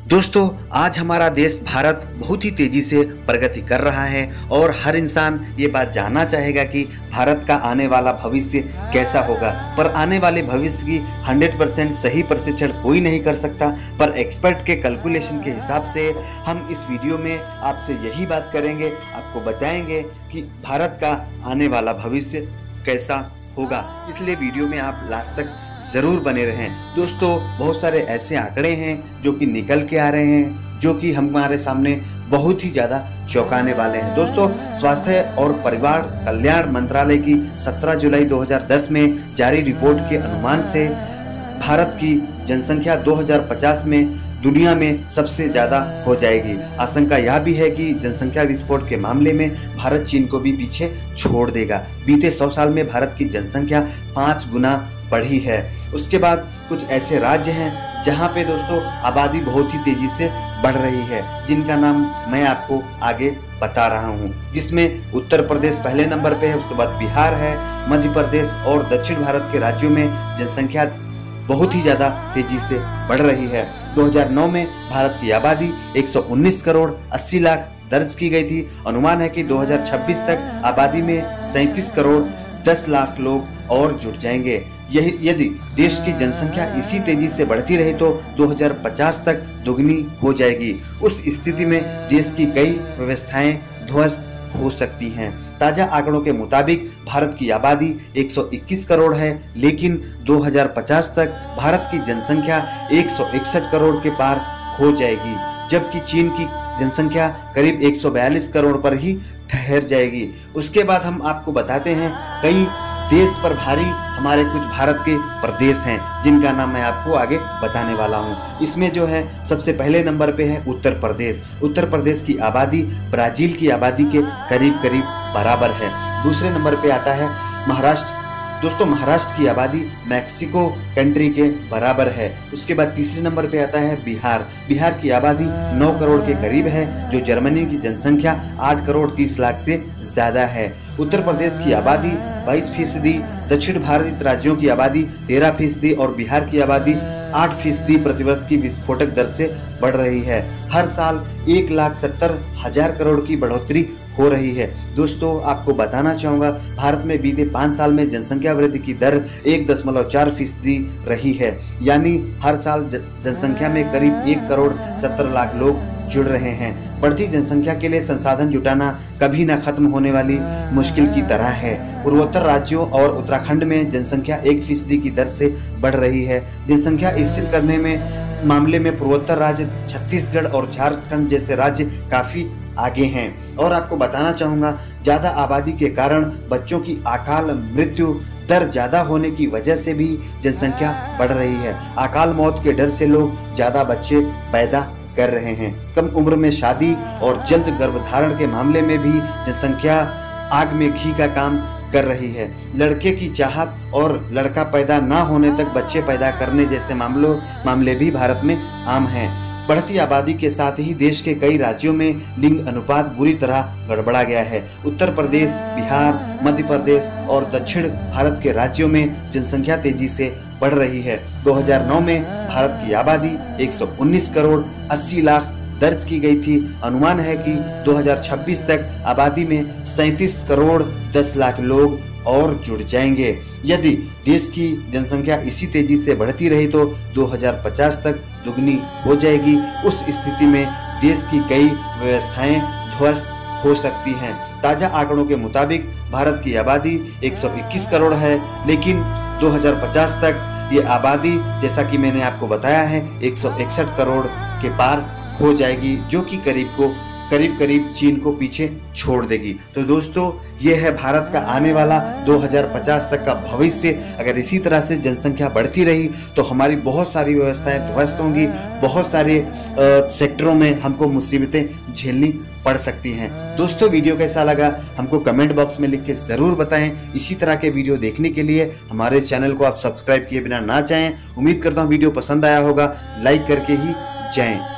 दोस्तों, आज हमारा देश भारत बहुत ही तेजी से प्रगति कर रहा है और हर इंसान ये बात जानना चाहेगा कि भारत का आने वाला भविष्य कैसा होगा। पर आने वाले भविष्य की 100% सही प्रशिक्षण कोई नहीं कर सकता, पर एक्सपर्ट के कैलकुलेशन के हिसाब से हम इस वीडियो में आपसे यही बात करेंगे, आपको बताएंगे कि भारत का आने वाला भविष्य कैसा होगा। इसलिए वीडियो में आप लास्ट तक जरूर बने रहें। दोस्तों, बहुत सारे ऐसे आंकड़े हैं जो कि निकल के आ रहे हैं, जो कि हमारे सामने बहुत ही ज़्यादा चौंकाने वाले हैं। दोस्तों, स्वास्थ्य और परिवार कल्याण मंत्रालय की 17 जुलाई 2010 में जारी रिपोर्ट के अनुमान से भारत की जनसंख्या 2050 में दुनिया में सबसे ज़्यादा हो जाएगी। आशंका यह भी है कि जनसंख्या विस्फोट के मामले में भारत चीन को भी पीछे छोड़ देगा। बीते 100 साल में भारत की जनसंख्या 5 गुना बढ़ी है। उसके बाद कुछ ऐसे राज्य हैं जहां पे दोस्तों आबादी बहुत ही तेजी से बढ़ रही है, जिनका नाम मैं आपको आगे बता रहा हूं, जिसमें उत्तर प्रदेश पहले नंबर पे है, उसके बाद बिहार है, मध्य प्रदेश और दक्षिण भारत के राज्यों में जनसंख्या बहुत ही ज़्यादा तेजी से बढ़ रही है। 2009 में भारत की आबादी 119 करोड़ 80 लाख दर्ज की गई थी। अनुमान है कि 2026 तक आबादी में 37 करोड़ 10 लाख लोग और जुड़ जाएंगे। यदि देश की जनसंख्या इसी तेजी से बढ़ती रही तो 2050 तक दोगुनी हो जाएगी। उस स्थिति में देश की कई व्यवस्थाएं ध्वस्त हो सकती हैं। ताजा आंकड़ों के मुताबिक भारत की आबादी 121 करोड़ है, लेकिन 2050 तक भारत की जनसंख्या 161 करोड़ के पार हो जाएगी, जबकि चीन की जनसंख्या करीब 142 करोड़ पर ही ठहर जाएगी। उसके बाद हम आपको बताते हैं कई देश पर भारी हमारे कुछ भारत के प्रदेश हैं, जिनका नाम मैं आपको आगे बताने वाला हूं। इसमें जो है सबसे पहले नंबर पे है उत्तर प्रदेश। उत्तर प्रदेश की आबादी ब्राजील की आबादी के करीब करीब बराबर है। दूसरे नंबर पे आता है महाराष्ट्र। दोस्तों, महाराष्ट्र की आबादी मैक्सिको कंट्री के बराबर है। उसके बाद तीसरे नंबर पे आता है बिहार। बिहार की आबादी 9 करोड़ के करीब है, जो जर्मनी की जनसंख्या 8 करोड़ 30 लाख से ज्यादा है। उत्तर प्रदेश की आबादी 22%, दक्षिण भारतीय राज्यों की आबादी 13% और बिहार की आबादी 8% प्रतिवर्ष की विस्फोटक दर से बढ़ रही है। हर साल 1,70,000 करोड़ की बढ़ोतरी हो रही है। दोस्तों, आपको बताना चाहूँगा, भारत में बीते 5 साल में जनसंख्या वृद्धि की दर 1.4% रही है, यानी हर साल जनसंख्या में करीब 1 करोड़ 70 लाख लोग जुड़ रहे हैं। बढ़ती जनसंख्या के लिए संसाधन जुटाना कभी न खत्म होने वाली मुश्किल की तरह है। पूर्वोत्तर राज्यों और उत्तराखंड में जनसंख्या 1% की दर से बढ़ रही है। जनसंख्या स्थिर करने में मामले में पूर्वोत्तर राज्य छत्तीसगढ़ और झारखंड जैसे राज्य काफी आगे हैं। और आपको बताना चाहूँगा, ज़्यादा आबादी के कारण बच्चों की अकाल मृत्यु दर ज़्यादा होने की वजह से भी जनसंख्या बढ़ रही है। अकाल मौत के डर से लोग ज़्यादा बच्चे पैदा कर रहे हैं। कम उम्र में शादी और जल्द गर्भधारण के मामले में भी जनसंख्या आग में घी का काम कर रही है। लड़के की चाहत और लड़का पैदा ना होने तक बच्चे पैदा करने जैसे मामले भी भारत में आम हैं। बढ़ती आबादी के साथ ही देश के कई राज्यों में लिंग अनुपात बुरी तरह गड़बड़ा गया है। उत्तर प्रदेश, बिहार, मध्य प्रदेश और दक्षिण भारत के राज्यों में जनसंख्या तेजी से बढ़ रही है। 2009 में भारत की आबादी 119 करोड़ 80 लाख दर्ज की गई थी। अनुमान है कि 2026 तक आबादी में 37 करोड़ 10 लाख लोग और जुड़ जाएंगे। यदि देश की जनसंख्या इसी तेजी से बढ़ती रही तो 2050 तक दुगनी हो जाएगी। उस स्थिति में देश की कई व्यवस्थाएं ध्वस्त हो सकती हैं। ताजा आंकड़ों के मुताबिक भारत की आबादी 121 करोड़ है, लेकिन 2050 तक ये आबादी, जैसा कि मैंने आपको बताया है, 161 करोड़ के पार हो जाएगी, जो कि करीब चीन को पीछे छोड़ देगी। तो दोस्तों, ये है भारत का आने वाला 2050 तक का भविष्य। अगर इसी तरह से जनसंख्या बढ़ती रही तो हमारी बहुत सारी व्यवस्थाएं ध्वस्त होंगी, बहुत सारे सेक्टरों में हमको मुसीबतें झेलनी पड़ सकती हैं। दोस्तों, वीडियो कैसा लगा हमको कमेंट बॉक्स में लिख के ज़रूर बताएं। इसी तरह के वीडियो देखने के लिए हमारे चैनल को आप सब्सक्राइब किए बिना ना जाएं। उम्मीद करता हूँ वीडियो पसंद आया होगा, लाइक करके ही जाएं।